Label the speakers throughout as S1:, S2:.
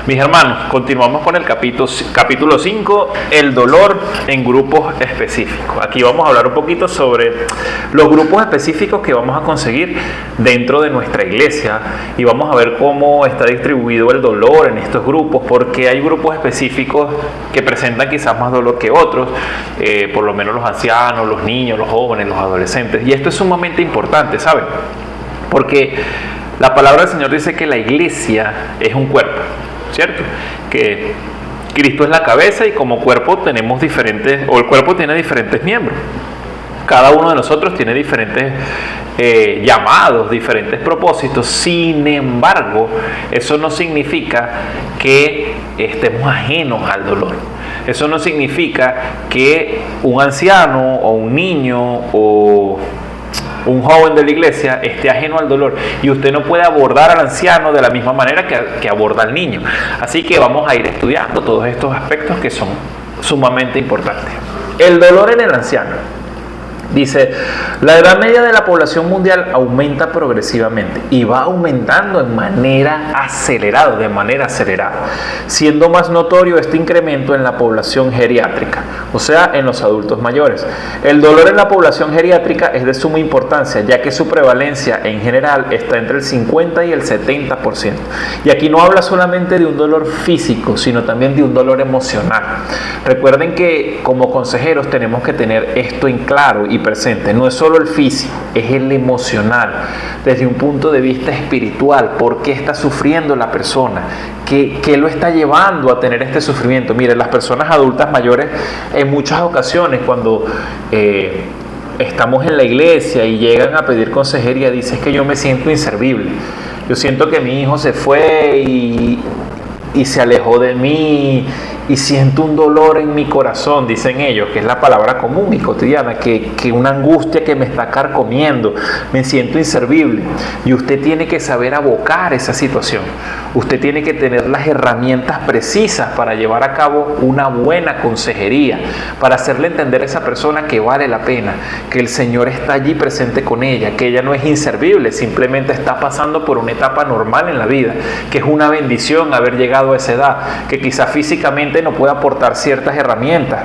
S1: Mis hermanos, continuamos con el capítulo 5, el dolor en grupos específicos. Aquí vamos a hablar un poquito sobre los grupos específicos que vamos a conseguir dentro de nuestra iglesia y vamos a ver cómo está distribuido el dolor en estos grupos, porque hay grupos específicos que presentan quizás más dolor que otros, por lo menos los ancianos, los niños, los jóvenes, los adolescentes. Y esto es sumamente importante, ¿saben? Porque la palabra del Señor dice que la iglesia es un cuerpo, ¿cierto? Que Cristo es la cabeza y como cuerpo tenemos diferentes, o el cuerpo tiene diferentes miembros. Cada uno de nosotros tiene diferentes llamados, diferentes propósitos. Sin embargo, eso no significa que estemos ajenos al dolor. Eso no significa que un anciano o un niño o un joven de la iglesia esté ajeno al dolor y usted no puede abordar al anciano de la misma manera que aborda al niño. Así que vamos a ir estudiando todos estos aspectos que son sumamente importantes. El dolor en el anciano. Dice, la edad media de la población mundial aumenta progresivamente y va aumentando de manera acelerada, siendo más notorio este incremento en la población geriátrica, o sea, en los adultos mayores. El dolor en la población geriátrica es de suma importancia, ya que su prevalencia en general está entre el 50 y el 70%. Y aquí no habla solamente de un dolor físico, sino también de un dolor emocional. Recuerden que como consejeros tenemos que tener esto en claro y presente. No es solo el físico, es el emocional, desde un punto de vista espiritual. ¿Por qué está sufriendo la persona? ¿Qué lo está llevando a tener este sufrimiento? Mire, las personas adultas mayores en muchas ocasiones cuando estamos en la iglesia y llegan a pedir consejería, dicen que yo me siento inservible. Yo siento que mi hijo se fue y se alejó de mí y siento un dolor en mi corazón, dicen ellos, que es la palabra común y cotidiana, que una angustia que me está carcomiendo, me siento inservible. Y usted tiene que saber abocar esa situación. Usted tiene que tener las herramientas precisas para llevar a cabo una buena consejería, para hacerle entender a esa persona que vale la pena, que el Señor está allí presente con ella, que ella no es inservible, simplemente está pasando por una etapa normal en la vida, que es una bendición haber llegado a esa edad, que quizás físicamente no puede aportar ciertas herramientas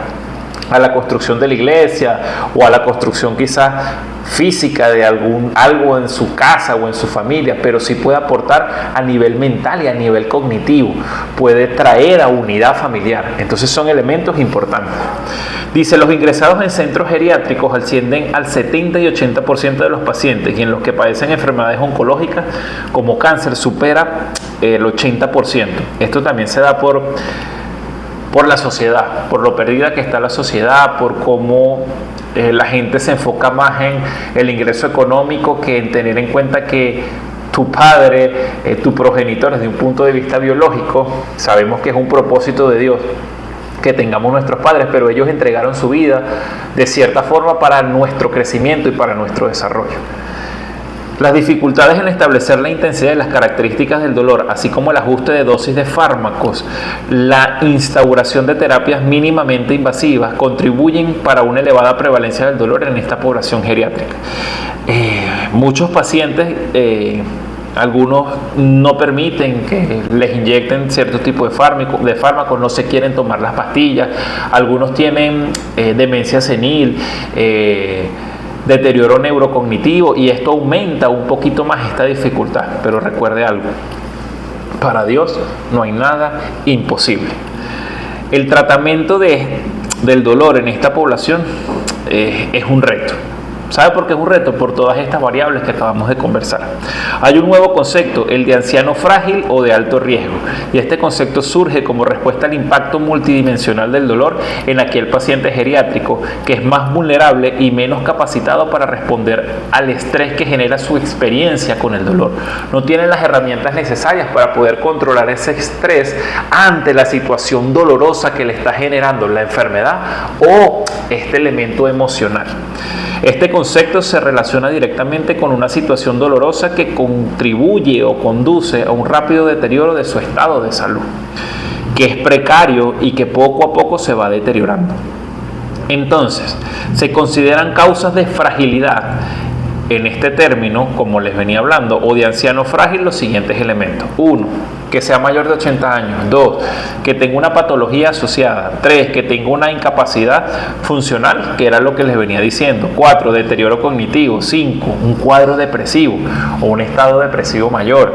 S1: a la construcción de la iglesia o a la construcción quizás física de algo en su casa o en su familia, pero sí puede aportar a nivel mental y a nivel cognitivo, puede traer a unidad familiar. Entonces son elementos importantes. Dice, los ingresados en centros geriátricos ascienden al 70 y 80% de los pacientes, y en los que padecen enfermedades oncológicas como cáncer supera el 80%. Esto también se da por la sociedad, por lo perdida que está la sociedad, por cómo la gente se enfoca más en el ingreso económico que en tener en cuenta que tu padre, tu progenitor, desde un punto de vista biológico, sabemos que es un propósito de Dios que tengamos nuestros padres, pero ellos entregaron su vida de cierta forma para nuestro crecimiento y para nuestro desarrollo. Las dificultades en establecer la intensidad y las características del dolor, así como el ajuste de dosis de fármacos, la instauración de terapias mínimamente invasivas, contribuyen para una elevada prevalencia del dolor en esta población geriátrica. Muchos pacientes, algunos no permiten que les inyecten cierto tipo de fármacos, no se quieren tomar las pastillas, algunos tienen demencia senil, deterioro neurocognitivo, y esto aumenta un poquito más esta dificultad. Pero recuerde algo, para Dios no hay nada imposible. El tratamiento del dolor en esta población es un reto. ¿Sabe por qué es un reto? Por todas estas variables que acabamos de conversar. Hay un nuevo concepto, el de anciano frágil o de alto riesgo. Y este concepto surge como respuesta al impacto multidimensional del dolor en aquel paciente geriátrico que es más vulnerable y menos capacitado para responder al estrés que genera su experiencia con el dolor. No tiene las herramientas necesarias para poder controlar ese estrés ante la situación dolorosa que le está generando la enfermedad o este elemento emocional. Este concepto se relaciona directamente con una situación dolorosa que contribuye o conduce a un rápido deterioro de su estado de salud, que es precario y que poco a poco se va deteriorando. Entonces, se consideran causas de fragilidad en este término, como les venía hablando, o de anciano frágil, los siguientes elementos. 1. que sea mayor de 80 años. 2, que tenga una patología asociada. 3, que tenga una incapacidad funcional, que era lo que les venía diciendo. 4, deterioro cognitivo. 5, un cuadro depresivo o un estado depresivo mayor.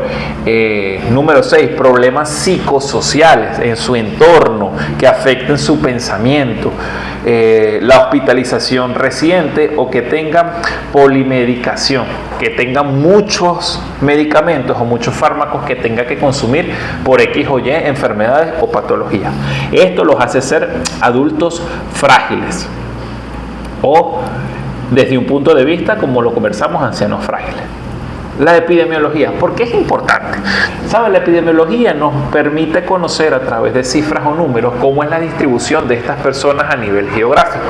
S1: Número 6, problemas psicosociales en su entorno que afecten su pensamiento. La hospitalización reciente o que tengan polimedicación, que tengan muchos medicamentos o muchos fármacos que tenga que consumir por X o Y enfermedades o patologías. Esto los hace ser adultos frágiles o, desde un punto de vista, como lo conversamos, ancianos frágiles. La epidemiología, ¿por qué es importante? ¿Sabe? La epidemiología nos permite conocer a través de cifras o números cómo es la distribución de estas personas a nivel geográfico.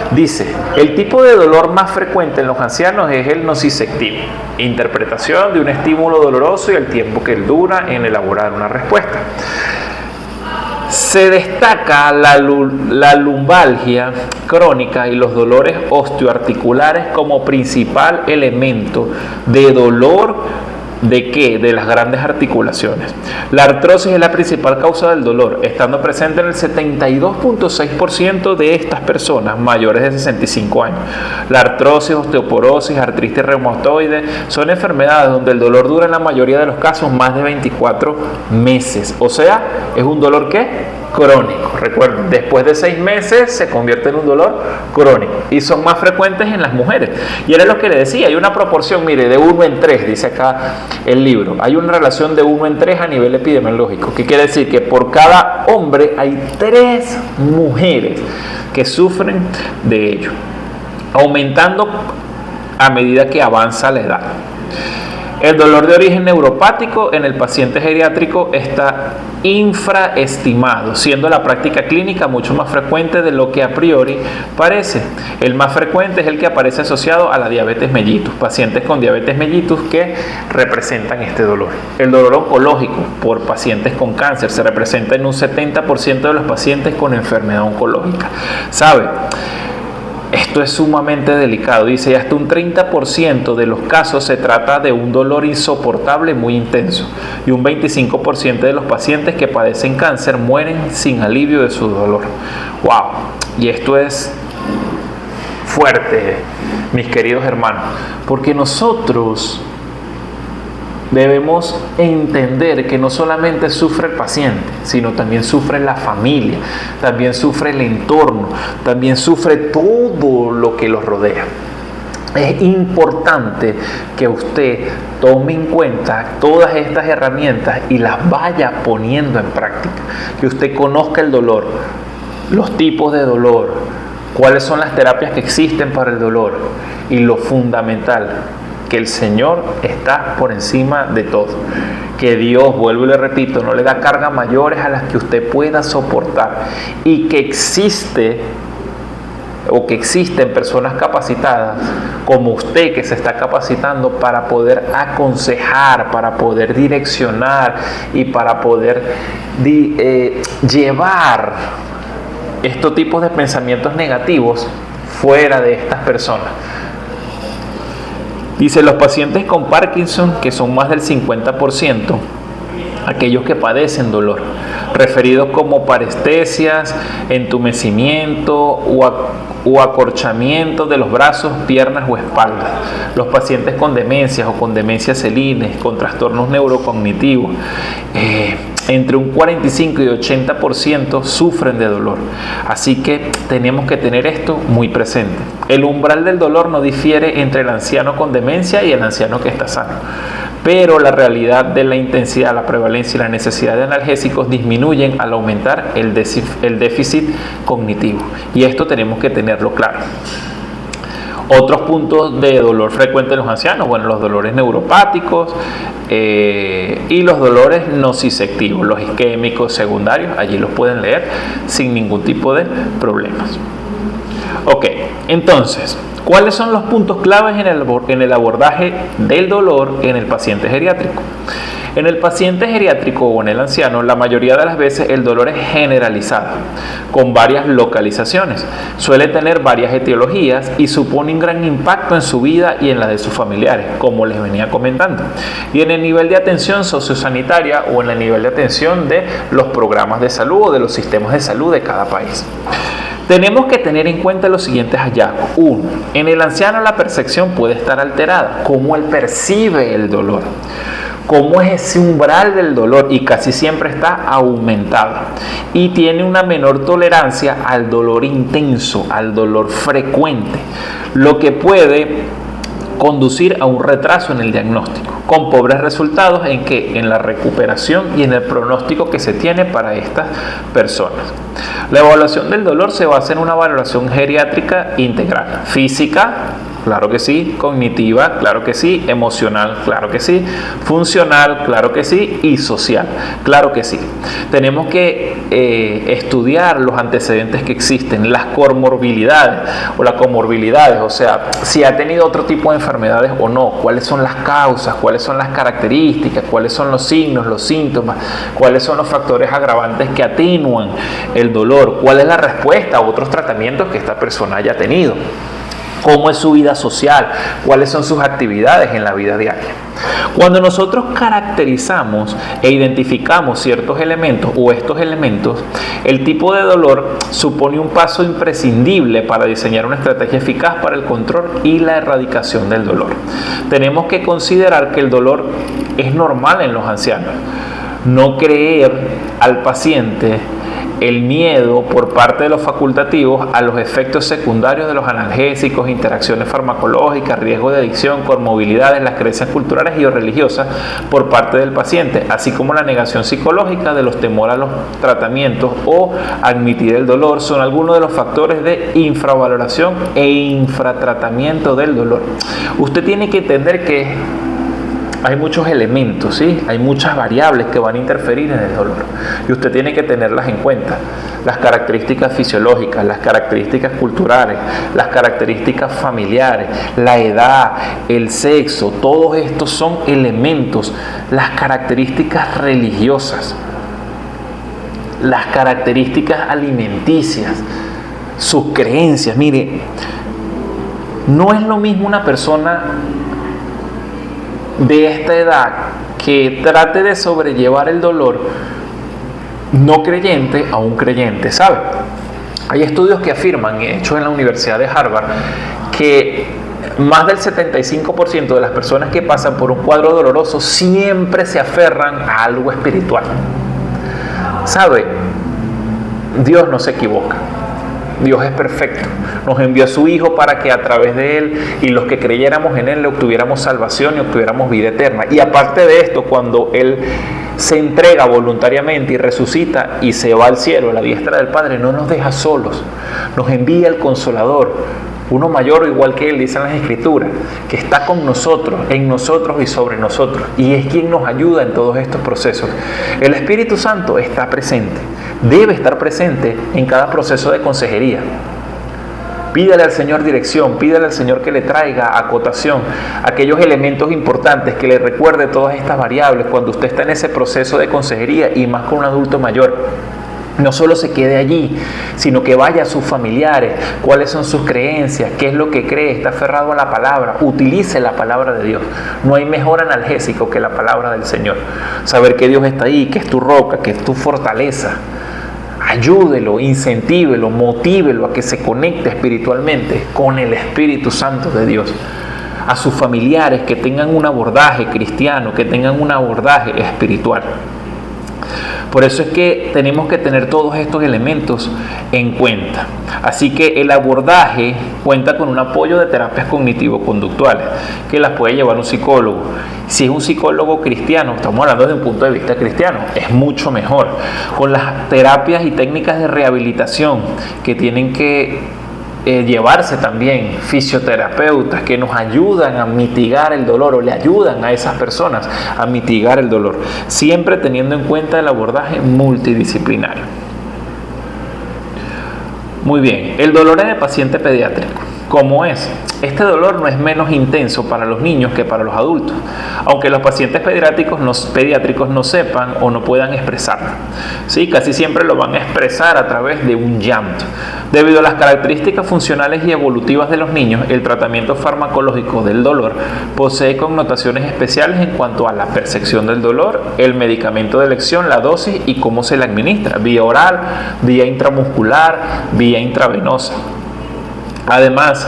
S1: Dice, el tipo de dolor más frecuente en los ancianos es el nociceptivo, interpretación de un estímulo doloroso y el tiempo que dura en elaborar una respuesta. Se destaca la lumbalgia crónica y los dolores osteoarticulares como principal elemento de dolor. ¿De qué? De las grandes articulaciones. La artrosis es la principal causa del dolor, estando presente en el 72.6% de estas personas mayores de 65 años. La artrosis, osteoporosis, artritis reumatoide son enfermedades donde el dolor dura en la mayoría de los casos más de 24 meses. O sea, es un dolor ¿qué? Crónico. Recuerden, después de 6 meses se convierte en un dolor crónico y son más frecuentes en las mujeres. Y era lo que le decía, hay una proporción, mire, de 1 en 3, dice acá el libro. Hay una relación de 1 en 3 a nivel epidemiológico. ¿Qué quiere decir? Que por cada hombre hay 3 mujeres que sufren de ello, aumentando a medida que avanza la edad. El dolor de origen neuropático en el paciente geriátrico está infraestimado, siendo la práctica clínica mucho más frecuente de lo que a priori parece. El más frecuente es el que aparece asociado a la diabetes mellitus, pacientes con diabetes mellitus que representan este dolor. El dolor oncológico por pacientes con cáncer se representa en un 70% de los pacientes con enfermedad oncológica. ¿Sabe? Esto es sumamente delicado, dice, hasta un 30% de los casos se trata de un dolor insoportable muy intenso y un 25% de los pacientes que padecen cáncer mueren sin alivio de su dolor. ¡Wow! Y esto es fuerte, mis queridos hermanos, porque nosotros debemos entender que no solamente sufre el paciente, sino también sufre la familia, también sufre el entorno, también sufre todo lo que los rodea. Es importante que usted tome en cuenta todas estas herramientas y las vaya poniendo en práctica. Que usted conozca el dolor, los tipos de dolor, cuáles son las terapias que existen para el dolor y lo fundamental, que el Señor está por encima de todo, que Dios, vuelvo y le repito, no le da cargas mayores a las que usted pueda soportar y que existen personas capacitadas como usted que se está capacitando para poder aconsejar, para poder direccionar y para poder llevar estos tipos de pensamientos negativos fuera de estas personas. Dice, los pacientes con Parkinson, que son más del 50%, aquellos que padecen dolor, referidos como parestesias, entumecimiento o acorchamiento de los brazos, piernas o espaldas. Los pacientes con demencias o con demencias senil, con trastornos neurocognitivos, entre un 45 y 80% sufren de dolor. Así que tenemos que tener esto muy presente. El umbral del dolor no difiere entre el anciano con demencia y el anciano que está sano, pero la realidad de la intensidad, la prevalencia y la necesidad de analgésicos disminuyen al aumentar el déficit cognitivo. Y esto tenemos que tenerlo claro. Otros puntos de dolor frecuentes en los ancianos, bueno, los dolores neuropáticos y los dolores nociceptivos, los isquémicos secundarios, allí los pueden leer sin ningún tipo de problemas. Ok, entonces, ¿cuáles son los puntos claves en el abordaje del dolor en el paciente geriátrico? En el paciente geriátrico o en el anciano, la mayoría de las veces el dolor es generalizado, con varias localizaciones. Suele tener varias etiologías y supone un gran impacto en su vida y en la de sus familiares, como les venía comentando. Y en el nivel de atención sociosanitaria o en el nivel de atención de los programas de salud o de los sistemas de salud de cada país. Tenemos que tener en cuenta los siguientes hallazgos. 1. En el anciano la percepción puede estar alterada. ¿Cómo él percibe el dolor? ¿Cómo es ese umbral del dolor? Y casi siempre está aumentado. Y tiene una menor tolerancia al dolor intenso, al dolor frecuente, lo que puede conducir a un retraso en el diagnóstico, con pobres resultados en la recuperación y en el pronóstico que se tiene para estas personas. La evaluación del dolor se basa en una valoración geriátrica integral, física, claro que sí, cognitiva, claro que sí, emocional, claro que sí, funcional, claro que sí, y social, claro que sí. Tenemos que estudiar los antecedentes que existen, las comorbilidades, o sea, si ha tenido otro tipo de enfermedades o no, cuáles son las causas, cuáles son las características, cuáles son los signos, los síntomas, cuáles son los factores agravantes que atenúan el dolor, cuál es la respuesta a otros tratamientos que esta persona haya tenido. ¿Cómo es su vida social? ¿Cuáles son sus actividades en la vida diaria? Cuando nosotros caracterizamos e identificamos ciertos elementos o estos elementos, el tipo de dolor supone un paso imprescindible para diseñar una estrategia eficaz para el control y la erradicación del dolor. Tenemos que considerar que el dolor es normal en los ancianos. No creer al paciente el miedo por parte de los facultativos a los efectos secundarios de los analgésicos, interacciones farmacológicas, riesgo de adicción, comorbilidades, las creencias culturales y o religiosas por parte del paciente, así como la negación psicológica de los temores a los tratamientos o admitir el dolor, son algunos de los factores de infravaloración e infratratamiento del dolor. Usted tiene que entender que hay muchos elementos, ¿sí? Hay muchas variables que van a interferir en el dolor y usted tiene que tenerlas en cuenta. Las características fisiológicas, las características culturales, las características familiares, la edad, el sexo, todos estos son elementos. Las características religiosas, las características alimenticias, sus creencias. Mire, no es lo mismo una persona de esta edad que trate de sobrellevar el dolor no creyente a un creyente, ¿sabe? Hay estudios que afirman, hechos en la Universidad de Harvard, que más del 75% de las personas que pasan por un cuadro doloroso siempre se aferran a algo espiritual. ¿Sabe? Dios no se equivoca. Dios es perfecto. Nos envió a su Hijo para que a través de Él y los que creyéramos en Él le obtuviéramos salvación y obtuviéramos vida eterna. Y aparte de esto, cuando Él se entrega voluntariamente y resucita y se va al cielo, a la diestra del Padre, no nos deja solos. Nos envía el Consolador, uno mayor o igual que Él, dicen las Escrituras, que está con nosotros, en nosotros y sobre nosotros. Y es quien nos ayuda en todos estos procesos. El Espíritu Santo está presente, debe estar presente en cada proceso de consejería. Pídale al Señor dirección, pídale al Señor que le traiga acotación, aquellos elementos importantes, que le recuerde todas estas variables cuando usted está en ese proceso de consejería y más con un adulto mayor. No solo se quede allí, sino que vaya a sus familiares, cuáles son sus creencias, qué es lo que cree, está aferrado a la palabra, utilice la palabra de Dios. No hay mejor analgésico que la palabra del Señor. Saber que Dios está ahí, que es tu roca, que es tu fortaleza. Ayúdelo, incentívelo, motívelo a que se conecte espiritualmente con el Espíritu Santo de Dios. A sus familiares que tengan un abordaje cristiano, que tengan un abordaje espiritual. Por eso es que tenemos que tener todos estos elementos en cuenta. Así que el abordaje cuenta con un apoyo de terapias cognitivo-conductuales que las puede llevar un psicólogo. Si es un psicólogo cristiano, estamos hablando desde un punto de vista cristiano, es mucho mejor. Con las terapias y técnicas de rehabilitación que tienen que llevarse también fisioterapeutas que nos ayudan a mitigar el dolor o le ayudan a esas personas a mitigar el dolor, siempre teniendo en cuenta el abordaje multidisciplinario. Muy bien, el dolor en el paciente pediátrico. ¿Cómo es? Este dolor no es menos intenso para los niños que para los adultos, aunque los pacientes pediátricos no sepan o no puedan expresarlo. ¿Sí? Casi siempre lo van a expresar a través de un llanto. Debido a las características funcionales y evolutivas de los niños, el tratamiento farmacológico del dolor posee connotaciones especiales en cuanto a la percepción del dolor, el medicamento de elección, la dosis y cómo se le administra, vía oral, vía intramuscular, vía intravenosa. Además,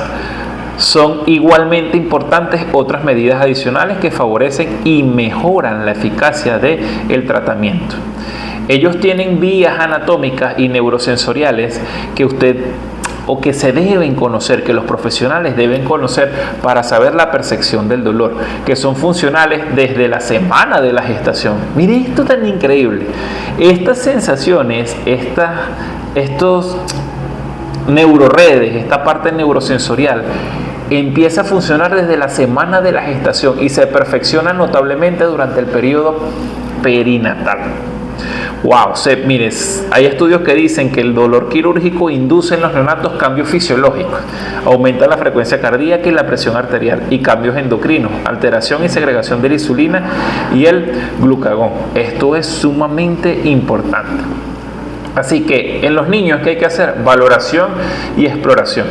S1: son igualmente importantes otras medidas adicionales que favorecen y mejoran la eficacia del tratamiento. Ellos tienen vías anatómicas y neurosensoriales que se deben conocer, que los profesionales deben conocer para saber la percepción del dolor, que son funcionales desde la semana de la gestación. Mire esto tan increíble. Estas sensaciones, estos neuroredes, esta parte neurosensorial, empieza a funcionar desde la semana de la gestación y se perfecciona notablemente durante el periodo perinatal. Wow, mires, hay estudios que dicen que el dolor quirúrgico induce en los neonatos cambios fisiológicos, aumenta la frecuencia cardíaca y la presión arterial y cambios endocrinos, alteración y segregación de la insulina y el glucagón. Esto es sumamente importante. Así que en los niños, ¿qué hay que hacer? Valoración y exploración.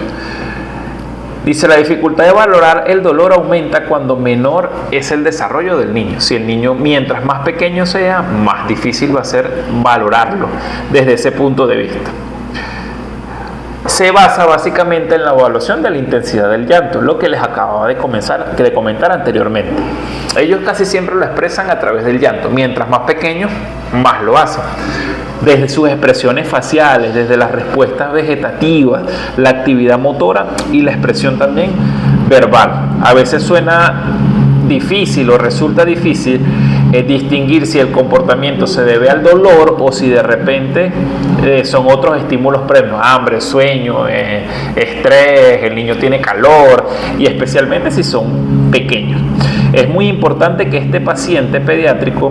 S1: Dice, la dificultad de valorar el dolor aumenta cuando menor es el desarrollo del niño. Si el niño, mientras más pequeño sea, más difícil va a ser valorarlo desde ese punto de vista. Se basa básicamente en la evaluación de la intensidad del llanto, lo que les acababa de comentar anteriormente. Ellos casi siempre lo expresan a través del llanto. Mientras más pequeños, más lo hacen. Desde sus expresiones faciales, desde las respuestas vegetativas, la actividad motora y la expresión también verbal. A veces suena difícil o resulta difícil distinguir si el comportamiento se debe al dolor o si de repente son otros estímulos previos, hambre, sueño, estrés, el niño tiene calor, y especialmente si son pequeños. Es muy importante que este paciente pediátrico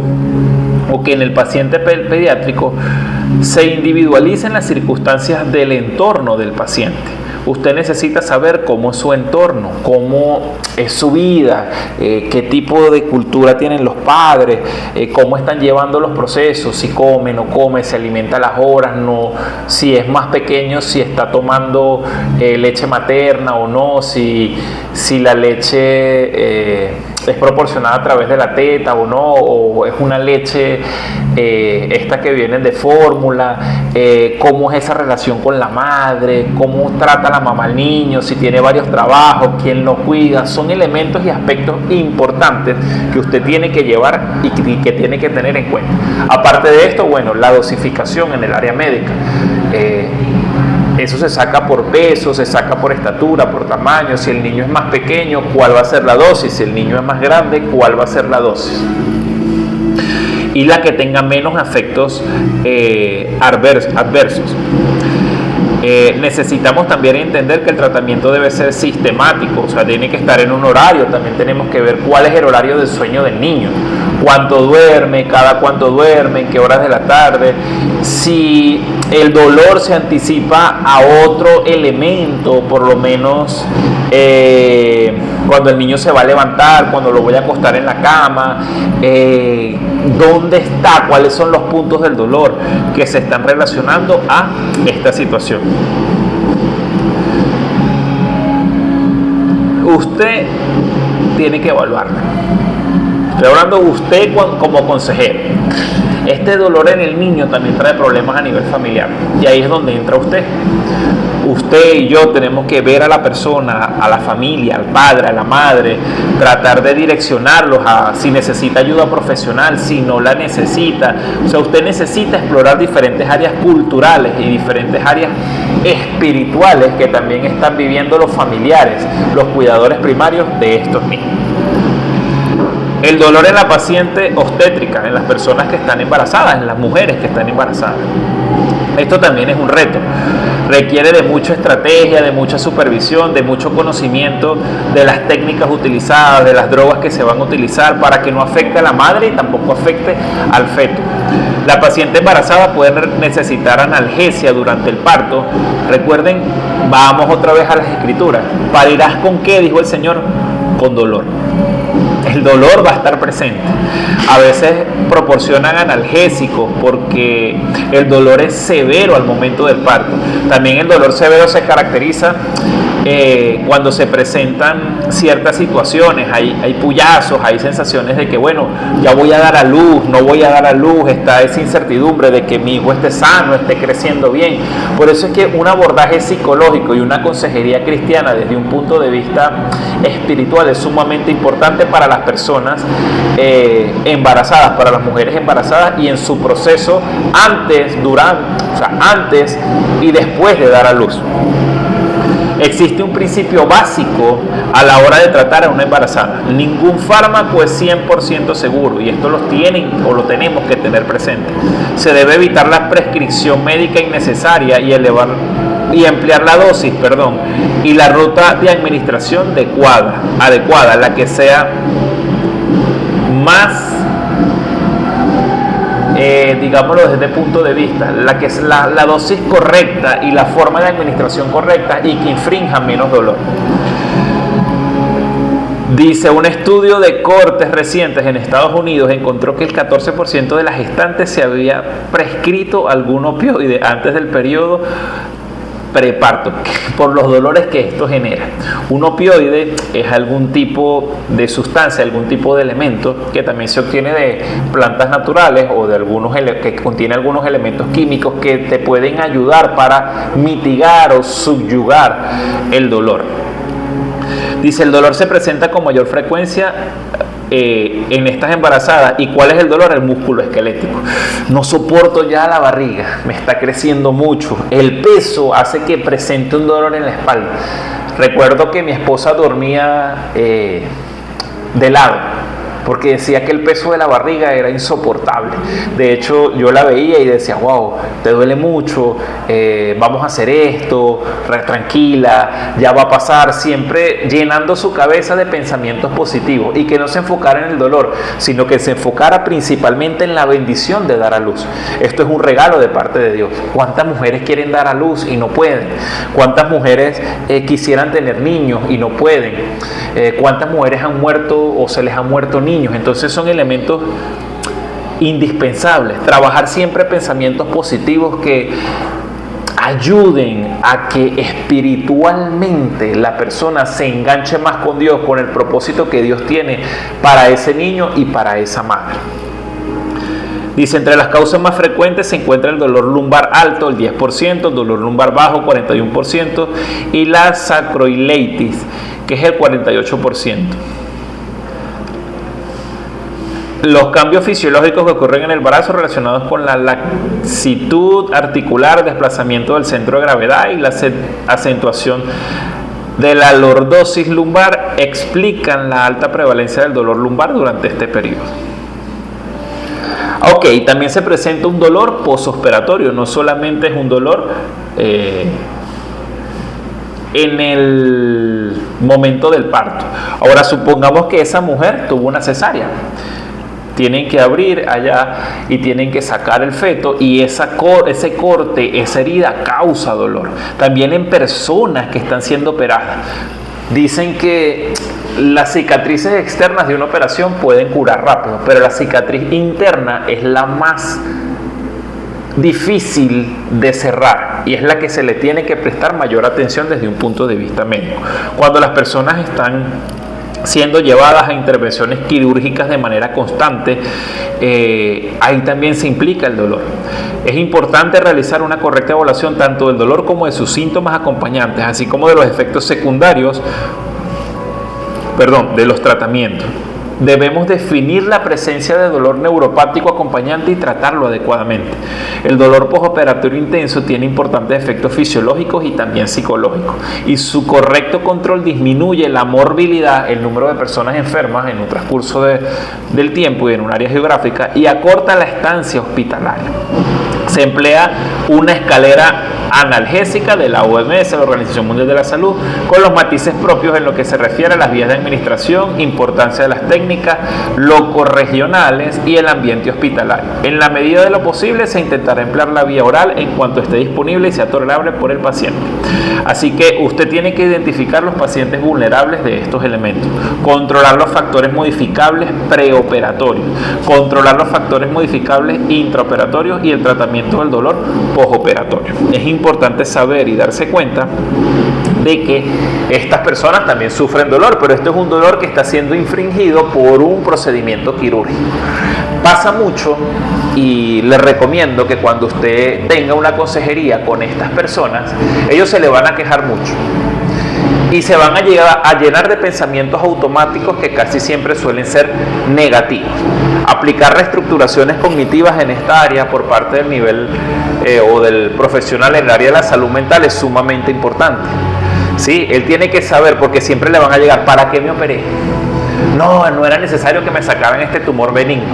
S1: o que en el paciente pediátrico se individualicen las circunstancias del entorno del paciente. Usted necesita saber cómo es su entorno, cómo es su vida, qué tipo de cultura tienen los padres, cómo están llevando los procesos, si come, no come, se alimenta a las horas, no, si es más pequeño, si está tomando leche materna o no, si la leche es proporcionada a través de la teta o no, o es una leche esta que viene de fórmula, cómo es esa relación con la madre, cómo trata la mamá al niño, si tiene varios trabajos, quién lo cuida. Son elementos y aspectos importantes que usted tiene que llevar y que tiene que tener en cuenta. Aparte de esto, bueno, la dosificación en el área médica. Eso se saca por peso, se saca por estatura, por tamaño. Si el niño es más pequeño, ¿cuál va a ser la dosis? Si el niño es más grande, ¿cuál va a ser la dosis? Y la que tenga menos efectos adversos. Necesitamos también entender que el tratamiento debe ser sistemático, o sea, tiene que estar en un horario. También tenemos que ver cuál es el horario del sueño del niño, cuánto duerme, cada cuánto duerme, en qué horas de la tarde, si el dolor se anticipa a otro elemento, por lo menos cuando el niño se va a levantar, cuando lo voy a acostar en la cama, dónde está, cuáles son los puntos del dolor que se están relacionando a esta situación. Usted tiene que evaluarlo. Estoy hablando de usted como consejero. Este dolor en el niño también trae problemas a nivel familiar, y ahí es donde entra usted. Usted y yo tenemos que ver a la persona, a la familia, al padre, a la madre, tratar de direccionarlos a si necesita ayuda profesional, si no la necesita. O sea, usted necesita explorar diferentes áreas culturales y diferentes áreas espirituales que también están viviendo los familiares, los cuidadores primarios de estos niños. El dolor en la paciente obstétrica, en las personas que están embarazadas, en las mujeres que están embarazadas. Esto también es un reto. Requiere de mucha estrategia, de mucha supervisión, de mucho conocimiento de las técnicas utilizadas, de las drogas que se van a utilizar para que no afecte a la madre y tampoco afecte al feto. La paciente embarazada puede necesitar analgesia durante el parto. Recuerden, vamos otra vez a las escrituras. ¿Parirás con qué? Dijo el Señor. Con dolor. El dolor va a estar presente. A veces proporcionan analgésicos porque el dolor es severo al momento del parto. También el dolor severo se caracteriza cuando se presentan ciertas situaciones, hay puyazos, hay sensaciones de que bueno, ya voy a dar a luz, no voy a dar a luz, está esa incertidumbre de que mi hijo esté sano, esté creciendo bien. Por eso es que un abordaje psicológico y una consejería cristiana desde un punto de vista espiritual es sumamente importante para las personas embarazadas, para las mujeres embarazadas y en su proceso antes, durante, o sea, antes y después de dar a luz. Existe un principio básico a la hora de tratar a una embarazada. Ningún fármaco es 100% seguro y esto lo tienen o lo tenemos que tener presente. Se debe evitar la prescripción médica innecesaria y ampliar la dosis, y la ruta de administración adecuada, la que sea más digámoslo desde este punto de vista, la que es la dosis correcta y la forma de administración correcta y que infrinja menos dolor. Dice, un estudio de cortes recientes en Estados Unidos encontró que el 14% de las gestantes se había prescrito algún opioide antes del periodo preparto, por los dolores que esto genera. Un opioide es algún tipo de sustancia, algún tipo de elemento que también se obtiene de plantas naturales o de que contiene algunos elementos químicos que te pueden ayudar para mitigar o subyugar el dolor. Dice, el dolor se presenta con mayor frecuencia en estas embarazadas. ¿Y cuál es el dolor? El músculo esquelético. No soporto ya la barriga, me está creciendo mucho. El peso hace que presente un dolor en la espalda. Recuerdo que mi esposa dormía de lado, porque decía que el peso de la barriga era insoportable. De hecho, yo la veía y decía, wow, te duele mucho, vamos a hacer esto, tranquila, ya va a pasar, siempre llenando su cabeza de pensamientos positivos y que no se enfocara en el dolor, sino que se enfocara principalmente en la bendición de dar a luz. Esto es un regalo de parte de Dios. ¿Cuántas mujeres quieren dar a luz y no pueden? ¿Cuántas mujeres quisieran tener niños y no pueden? ¿Cuántas mujeres han muerto o se les han muerto niños? Entonces son elementos indispensables. Trabajar siempre pensamientos positivos que ayuden a que espiritualmente la persona se enganche más con Dios, con el propósito que Dios tiene para ese niño y para esa madre. Dice, entre las causas más frecuentes se encuentra el dolor lumbar alto, el 10%, el dolor lumbar bajo, 41%, y la sacroileitis, que es el 48%. Los cambios fisiológicos que ocurren en el embarazo relacionados con la laxitud articular, desplazamiento del centro de gravedad y la acentuación de la lordosis lumbar explican la alta prevalencia del dolor lumbar durante este periodo. Ok, también se presenta un dolor posoperatorio, no solamente es un dolor en el momento del parto. Ahora supongamos que esa mujer tuvo una cesárea. Tienen que abrir allá y tienen que sacar el feto y ese corte, esa herida causa dolor. También en personas que están siendo operadas. Dicen que las cicatrices externas de una operación pueden curar rápido, pero la cicatriz interna es la más difícil de cerrar y es la que se le tiene que prestar mayor atención desde un punto de vista médico. Cuando las personas están siendo llevadas a intervenciones quirúrgicas de manera constante, ahí también se implica el dolor. Es importante realizar una correcta evaluación tanto del dolor como de sus síntomas acompañantes, así como de los efectos secundarios, de los tratamientos. Debemos definir la presencia de dolor neuropático acompañante y tratarlo adecuadamente. El dolor postoperatorio intenso tiene importantes efectos fisiológicos y también psicológicos, y su correcto control disminuye la morbilidad, el número de personas enfermas en un transcurso del tiempo y en un área geográfica, y acorta la estancia hospitalaria. Se emplea una escalera analgésica de la OMS, la Organización Mundial de la Salud, con los matices propios en lo que se refiere a las vías de administración, importancia de las técnicas, locorregionales y el ambiente hospitalario. En la medida de lo posible se intentará emplear la vía oral en cuanto esté disponible y sea tolerable por el paciente. Así que usted tiene que identificar los pacientes vulnerables de estos elementos, controlar los factores modificables preoperatorios, controlar los factores modificables intraoperatorios y el tratamiento del dolor postoperatorio. Es importante saber y darse cuenta de que estas personas también sufren dolor, pero esto es un dolor que está siendo infringido por un procedimiento quirúrgico. Pasa mucho y les recomiendo que cuando usted tenga una consejería con estas personas, ellos se le van a quejar mucho y se van a llenar de pensamientos automáticos que casi siempre suelen ser negativos. Aplicar reestructuraciones cognitivas en esta área por parte del nivel o del profesional en el área de la salud mental es sumamente importante. ¿Sí? Él tiene que saber, porque siempre le van a llegar, ¿para qué me operé? No era necesario que me sacaran este tumor benigno.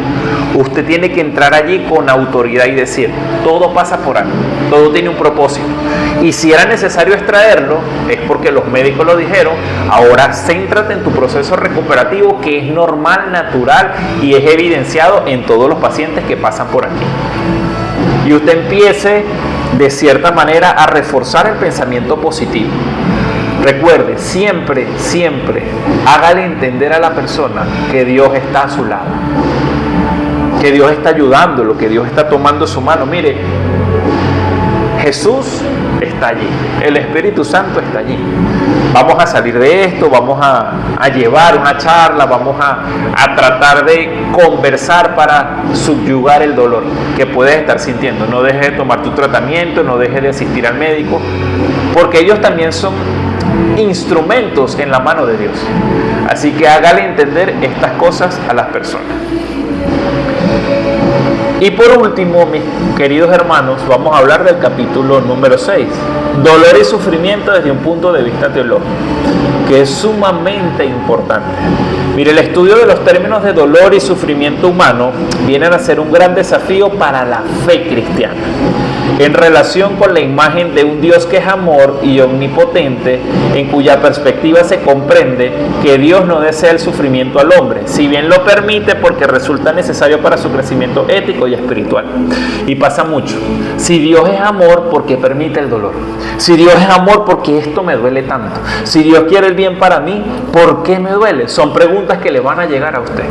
S1: Usted tiene que entrar allí con autoridad y decir, todo pasa por algo, todo tiene un propósito. Y si era necesario extraerlo, es porque los médicos lo dijeron. Ahora céntrate en tu proceso recuperativo, que es normal, natural y es evidenciado en todos los pacientes que pasan por aquí. Y usted empiece, de cierta manera, a reforzar el pensamiento positivo. Recuerde, siempre hágale entender a la persona que Dios está a su lado, que Dios está ayudándolo, que Dios está tomando su mano. Mire, Jesús está allí, el Espíritu Santo está allí. Vamos a salir de esto, vamos a llevar una charla, vamos a tratar de conversar para subyugar el dolor que puedes estar sintiendo. No dejes de tomar tu tratamiento, no dejes de asistir al médico, porque ellos también son instrumentos en la mano de Dios. Así que hágale entender estas cosas a las personas. Y por último, mis queridos hermanos, vamos a hablar del capítulo número 6, dolor y sufrimiento desde un punto de vista teológico, que es sumamente importante. Mire, el estudio de los términos de dolor y sufrimiento humano vienen a ser un gran desafío para la fe cristiana, en relación con la imagen de un Dios que es amor y omnipotente, en cuya perspectiva se comprende que Dios no desea el sufrimiento al hombre, si bien lo permite porque resulta necesario para su crecimiento ético y espiritual. Y pasa mucho. Si Dios es amor, ¿por qué permite el dolor? Si Dios es amor, ¿por qué esto me duele tanto? Si Dios quiere el bien para mí, ¿por qué me duele? Son preguntas que le van a llegar a usted.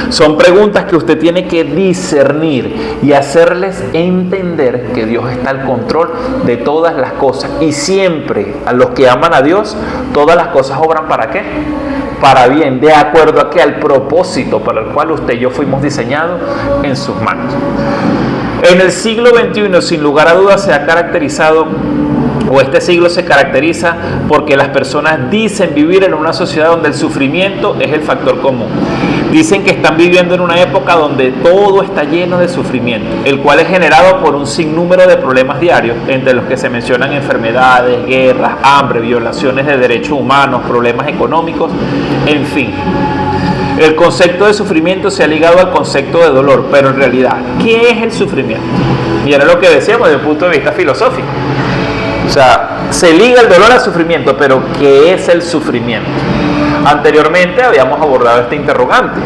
S1: Son preguntas que usted tiene que discernir y hacerles entender que Dios está al control de todas las cosas. Y siempre a los que aman a Dios, todas las cosas obran ¿para qué? Para bien, de acuerdo a que al propósito para el cual usted y yo fuimos diseñados en sus manos. En el siglo XXI, sin lugar a dudas, se ha caracterizado, o este siglo se caracteriza porque las personas dicen vivir en una sociedad donde el sufrimiento es el factor común. Dicen que están viviendo en una época donde todo está lleno de sufrimiento, el cual es generado por un sinnúmero de problemas diarios, entre los que se mencionan enfermedades, guerras, hambre, violaciones de derechos humanos, problemas económicos, en fin. El concepto de sufrimiento se ha ligado al concepto de dolor, pero en realidad, ¿qué es el sufrimiento? Y era lo que decíamos desde el punto de vista filosófico. O sea, se liga el dolor al sufrimiento, pero ¿qué es el sufrimiento? Anteriormente habíamos abordado este interrogante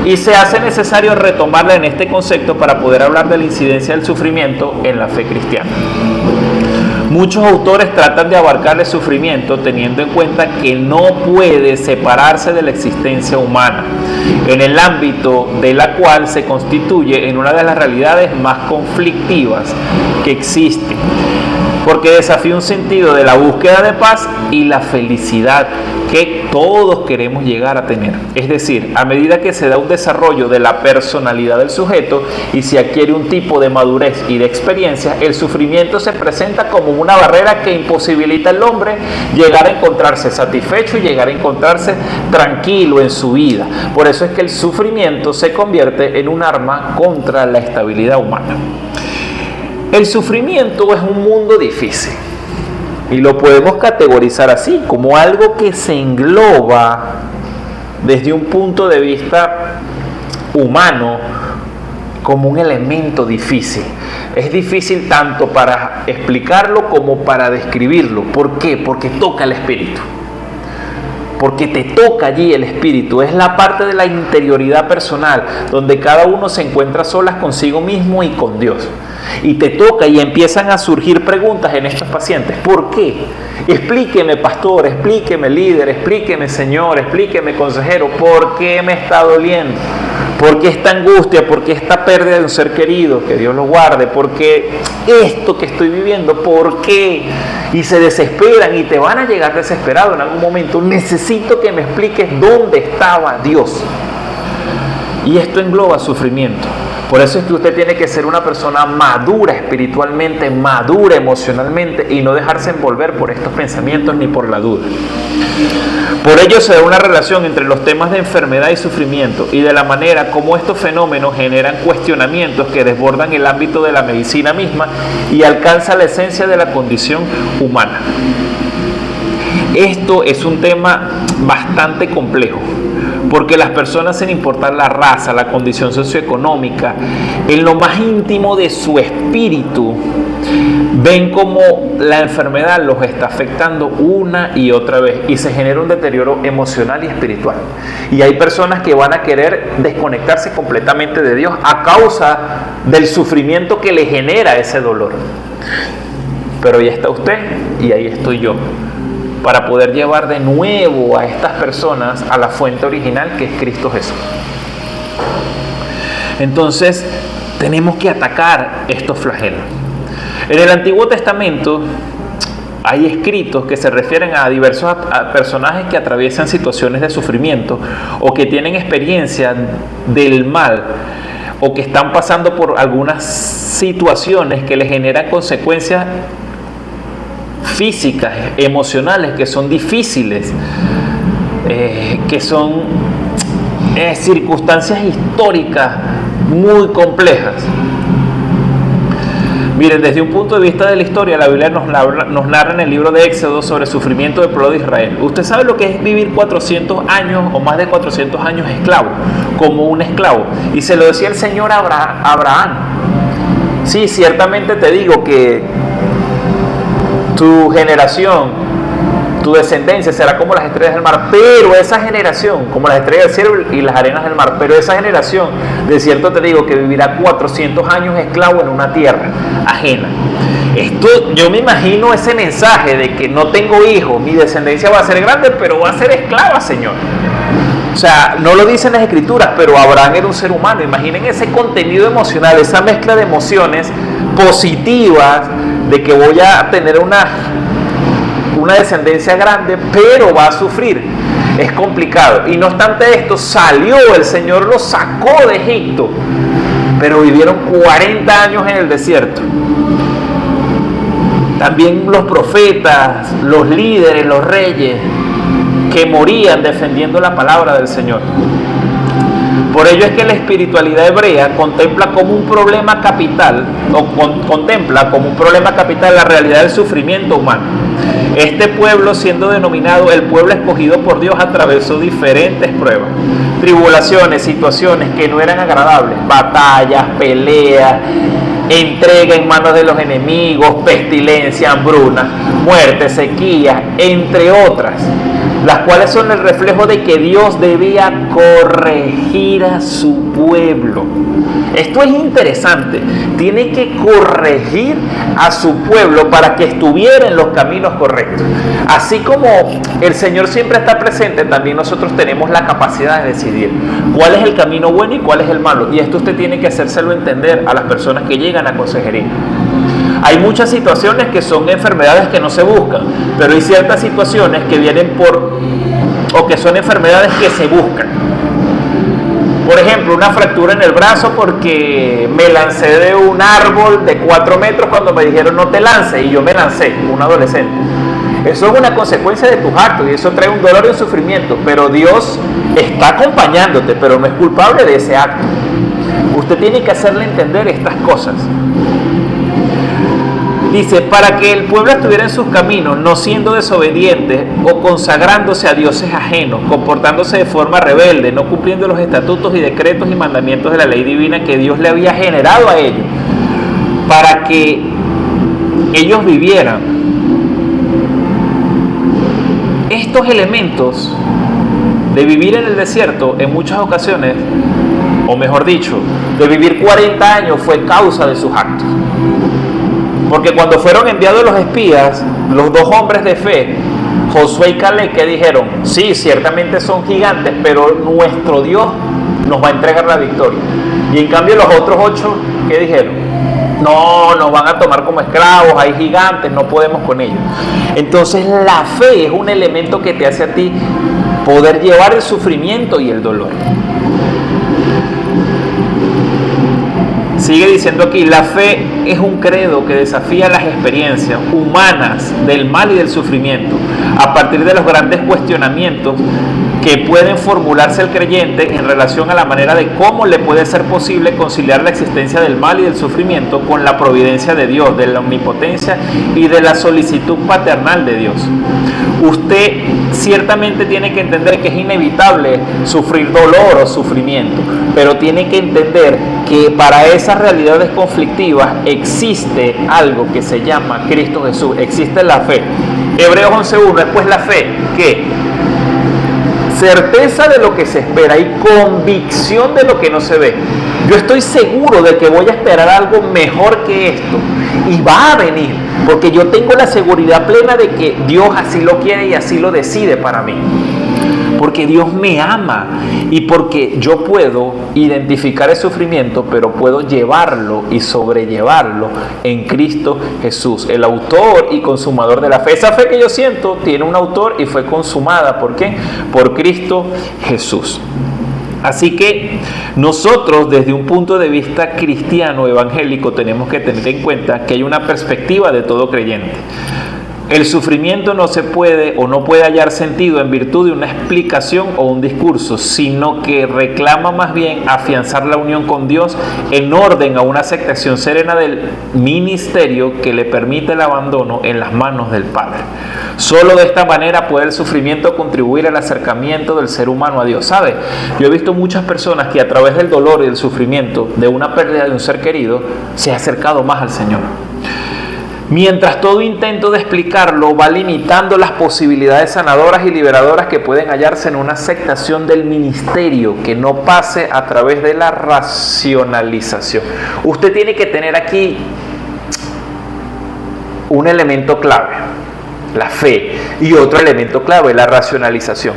S1: y se hace necesario retomarla en este concepto para poder hablar de la incidencia del sufrimiento en la fe cristiana. Muchos autores tratan de abarcar el sufrimiento teniendo en cuenta que no puede separarse de la existencia humana, en el ámbito de la cual se constituye en una de las realidades más conflictivas que existen, porque desafía un sentido de la búsqueda de paz y la felicidad que todos queremos llegar a tener. Es decir, a medida que se da un desarrollo de la personalidad del sujeto y se adquiere un tipo de madurez y de experiencia, el sufrimiento se presenta como una barrera que imposibilita al hombre llegar a encontrarse satisfecho y llegar a encontrarse tranquilo en su vida. Por eso es que el sufrimiento se convierte en un arma contra la estabilidad humana. El sufrimiento es un mundo difícil y lo podemos categorizar así, como algo que se engloba desde un punto de vista humano como un elemento difícil. Es difícil tanto para explicarlo como para describirlo. ¿Por qué? Porque toca el espíritu. Porque te toca allí el espíritu. Es la parte de la interioridad personal, donde cada uno se encuentra solas consigo mismo y con Dios. Y te toca y empiezan a surgir preguntas en estos pacientes. ¿Por qué? Explíqueme, pastor, explíqueme, líder, explíqueme, señor, explíqueme, consejero, ¿por qué me está doliendo? ¿Por qué esta angustia? ¿Por qué esta pérdida de un ser querido? Que Dios lo guarde. ¿Por qué esto que estoy viviendo? ¿Por qué? Y se desesperan y te van a llegar desesperados en algún momento. Necesito que me expliques dónde estaba Dios. Y esto engloba sufrimiento. Por eso es que usted tiene que ser una persona madura espiritualmente, madura emocionalmente y no dejarse envolver por estos pensamientos ni por la duda. Por ello se da una relación entre los temas de enfermedad y sufrimiento y de la manera como estos fenómenos generan cuestionamientos que desbordan el ámbito de la medicina misma y alcanzan la esencia de la condición humana. Esto es un tema bastante complejo, porque las personas, sin importar la raza, la condición socioeconómica, en lo más íntimo de su espíritu, ven como la enfermedad los está afectando una y otra vez y se genera un deterioro emocional y espiritual. Y hay personas que van a querer desconectarse completamente de Dios a causa del sufrimiento que le genera ese dolor. Pero ahí está usted y ahí estoy yo, para poder llevar de nuevo a estas personas a la fuente original, que es Cristo Jesús. Entonces, tenemos que atacar estos flagelos. En el Antiguo Testamento hay escritos que se refieren a diversos personajes que atraviesan situaciones de sufrimiento o que tienen experiencia del mal o que están pasando por algunas situaciones que les generan consecuencias físicas, emocionales, que son difíciles, que son circunstancias históricas muy complejas. Miren, desde un punto de vista de la historia, la Biblia nos narra en el libro de Éxodo sobre el sufrimiento del pueblo de Israel. ¿Usted sabe lo que es vivir 400 años o más de 400 años esclavo? Como un esclavo. Y se lo decía el Señor a Abraham. Sí, ciertamente te digo que tu generación, tu descendencia será como las estrellas del mar, pero esa generación, como las estrellas del cielo y las arenas del mar, pero esa generación, de cierto te digo, que vivirá 400 años esclavo en una tierra ajena. Esto, yo me imagino ese mensaje de que no tengo hijos, mi descendencia va a ser grande, pero va a ser esclava, Señor. O sea, no lo dicen las escrituras, pero Abraham era un ser humano. Imaginen ese contenido emocional, esa mezcla de emociones positivas, de que voy a tener una descendencia grande, pero va a sufrir. Es complicado. Y no obstante esto, salió, el Señor los sacó de Egipto, pero vivieron 40 años en el desierto. También los profetas, los líderes, los reyes, que morían defendiendo la palabra del Señor. Por ello es que la espiritualidad hebrea contempla como un problema capital, la realidad del sufrimiento humano. Este pueblo, siendo denominado el pueblo escogido por Dios, atravesó diferentes pruebas, tribulaciones, situaciones que no eran agradables, batallas, peleas, entrega en manos de los enemigos, pestilencia, hambruna, muerte, sequía, entre otras, las cuales son el reflejo de que Dios debía corregir a su pueblo. Esto es interesante. Tiene que corregir a su pueblo para que estuviera en los caminos correctos. Así como el Señor siempre está presente, también nosotros tenemos la capacidad de decidir cuál es el camino bueno y cuál es el malo. Y esto usted tiene que hacérselo entender a las personas que llegan a consejería. Hay muchas situaciones que son enfermedades que no se buscan, pero hay ciertas situaciones que vienen o que son enfermedades que se buscan. Por ejemplo, una fractura en el brazo porque me lancé de un árbol de 4 metros cuando me dijeron no te lances, y yo me lancé, un adolescente. Eso es una consecuencia de tus actos y eso trae un dolor y un sufrimiento, pero Dios está acompañándote, pero no es culpable de ese acto. Usted tiene que hacerle entender estas cosas. Dice, para que el pueblo estuviera en sus caminos, no siendo desobedientes o consagrándose a dioses ajenos, comportándose de forma rebelde, no cumpliendo los estatutos y decretos y mandamientos de la ley divina que Dios le había generado a ellos, para que ellos vivieran. Estos elementos de vivir en el desierto en muchas ocasiones, o mejor dicho, de vivir 40 años fue causa de sus actos. Porque cuando fueron enviados los espías, los dos hombres de fe, Josué y Caleb, que dijeron, sí, ciertamente son gigantes, pero nuestro Dios nos va a entregar la victoria. Y en cambio los otros 8, ¿qué dijeron? No, nos van a tomar como esclavos, hay gigantes, no podemos con ellos. Entonces la fe es un elemento que te hace a ti poder llevar el sufrimiento y el dolor. Sigue diciendo aquí, la fe es un credo que desafía las experiencias humanas del mal y del sufrimiento a partir de los grandes cuestionamientos que pueden formularse el creyente en relación a la manera de cómo le puede ser posible conciliar la existencia del mal y del sufrimiento con la providencia de Dios, de la omnipotencia y de la solicitud paternal de Dios. Usted ciertamente tiene que entender que es inevitable sufrir dolor o sufrimiento, pero tiene que entender que para esas realidades conflictivas existe algo que se llama Cristo Jesús, existe la fe. Hebreos 11.1 es pues la fe que certeza de lo que se espera y convicción de lo que no se ve. Yo estoy seguro de que voy a esperar algo mejor que esto y va a venir, porque yo tengo la seguridad plena de que Dios así lo quiere y así lo decide para mí. Porque Dios me ama y porque yo puedo identificar el sufrimiento, pero puedo llevarlo y sobrellevarlo en Cristo Jesús, el autor y consumador de la fe. Esa fe que yo siento tiene un autor y fue consumada. ¿Por qué? Por Cristo Jesús. Así que nosotros desde un punto de vista cristiano evangélico tenemos que tener en cuenta que hay una perspectiva de todo creyente. El sufrimiento no se puede o no puede hallar sentido en virtud de una explicación o un discurso, sino que reclama más bien afianzar la unión con Dios en orden a una aceptación serena del ministerio que le permite el abandono en las manos del Padre. Solo de esta manera puede el sufrimiento contribuir al acercamiento del ser humano a Dios. ¿Sabe? Yo he visto muchas personas que a través del dolor y del sufrimiento de una pérdida de un ser querido se ha acercado más al Señor. Mientras todo intento de explicarlo va limitando las posibilidades sanadoras y liberadoras que pueden hallarse en una aceptación del ministerio que no pase a través de la racionalización. Usted tiene que tener aquí un elemento clave, la fe, y otro elemento clave, la racionalización.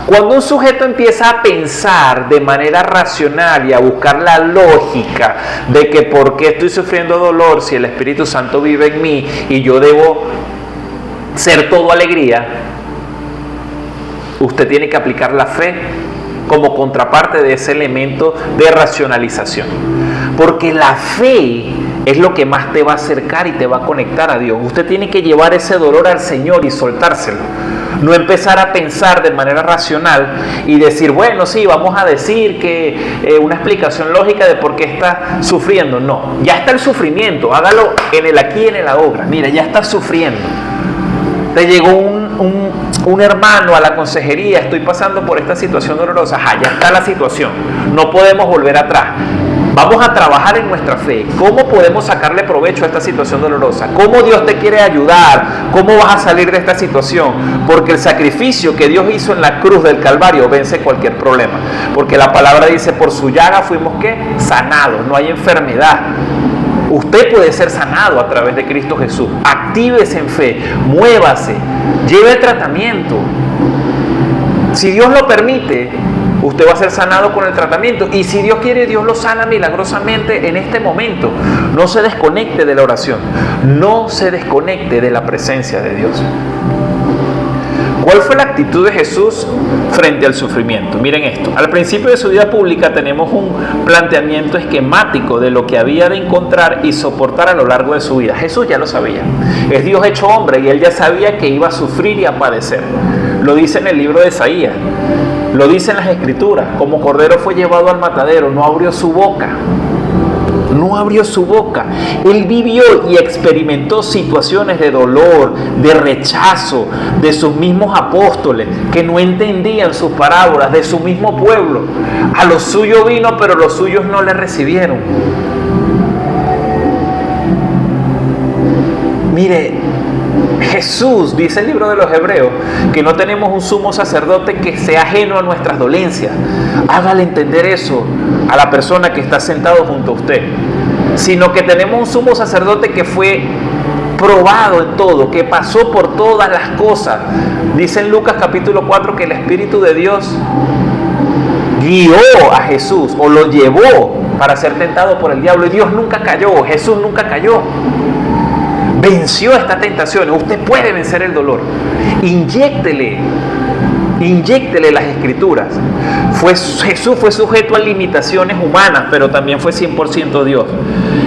S1: Cuando un sujeto empieza a pensar de manera racional y a buscar la lógica de que por qué estoy sufriendo dolor si el Espíritu Santo vive en mí y yo debo ser todo alegría, usted tiene que aplicar la fe como contraparte de ese elemento de racionalización. Porque la fe es lo que más te va a acercar y te va a conectar a Dios. Usted tiene que llevar ese dolor al Señor y soltárselo. No empezar a pensar de manera racional y decir, bueno, sí, vamos a decir que una explicación lógica de por qué está sufriendo. No, ya está el sufrimiento, hágalo en el aquí y en el ahora. Mira, ya está sufriendo. Te llegó un hermano a la consejería, estoy pasando por esta situación dolorosa. Ya está la situación, no podemos volver atrás. Vamos a trabajar en nuestra fe. ¿Cómo podemos sacarle provecho a esta situación dolorosa? ¿Cómo Dios te quiere ayudar? ¿Cómo vas a salir de esta situación? Porque el sacrificio que Dios hizo en la cruz del Calvario vence cualquier problema. Porque la palabra dice, por su llaga fuimos ¿qué? Sanados. No hay enfermedad. Usted puede ser sanado a través de Cristo Jesús. Actívese en fe, muévase, lleve el tratamiento. Si Dios lo permite, usted va a ser sanado con el tratamiento. Y si Dios quiere, Dios lo sana milagrosamente en este momento. No se desconecte de la oración. No se desconecte de la presencia de Dios. ¿Cuál fue la actitud de Jesús frente al sufrimiento? Miren esto. Al principio de su vida pública tenemos un planteamiento esquemático de lo que había de encontrar y soportar a lo largo de su vida. Jesús ya lo sabía. Es Dios hecho hombre y Él ya sabía que iba a sufrir y a padecer. Lo dice en el libro de Isaías. Lo dicen las Escrituras, como cordero fue llevado al matadero, no abrió su boca. no abrió su boca. Él vivió y experimentó situaciones de dolor, de rechazo de sus mismos apóstoles que no entendían sus parábolas, de su mismo pueblo. A lo suyo vino, pero los suyos no le recibieron. Mire, Jesús, dice el libro de los Hebreos, que no tenemos un sumo sacerdote que sea ajeno a nuestras dolencias. Hágale entender eso a la persona que está sentado junto a usted. Sino que tenemos un sumo sacerdote que fue probado en todo, que pasó por todas las cosas. Dice en Lucas capítulo 4 que el Espíritu de Dios guió a Jesús o lo llevó para ser tentado por el diablo. Y Dios nunca cayó, Jesús nunca cayó. Venció esta tentación. Usted puede vencer el dolor. Inyéctele las escrituras. Jesús fue sujeto a limitaciones humanas, pero también fue 100% Dios.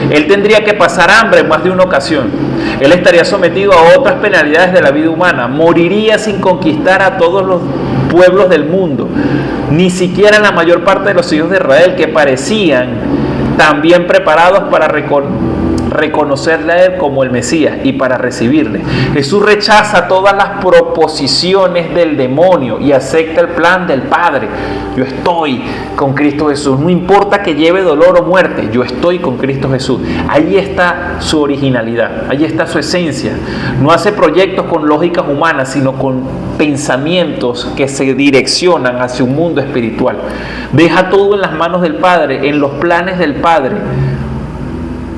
S1: Él tendría que pasar hambre en más de una ocasión. Él estaría sometido a otras penalidades de la vida humana. Moriría sin conquistar a todos los pueblos del mundo. Ni siquiera la mayor parte de los hijos de Israel, que parecían también preparados para reconocerle a Él como el Mesías y para recibirle. Jesús rechaza todas las proposiciones del demonio y acepta el plan del Padre. Yo estoy con Cristo Jesús. No importa que lleve dolor o muerte, yo estoy con Cristo Jesús. Ahí está su originalidad, ahí está su esencia. No hace proyectos con lógicas humanas, sino con pensamientos que se direccionan hacia un mundo espiritual. Deja todo en las manos del Padre, en los planes del Padre,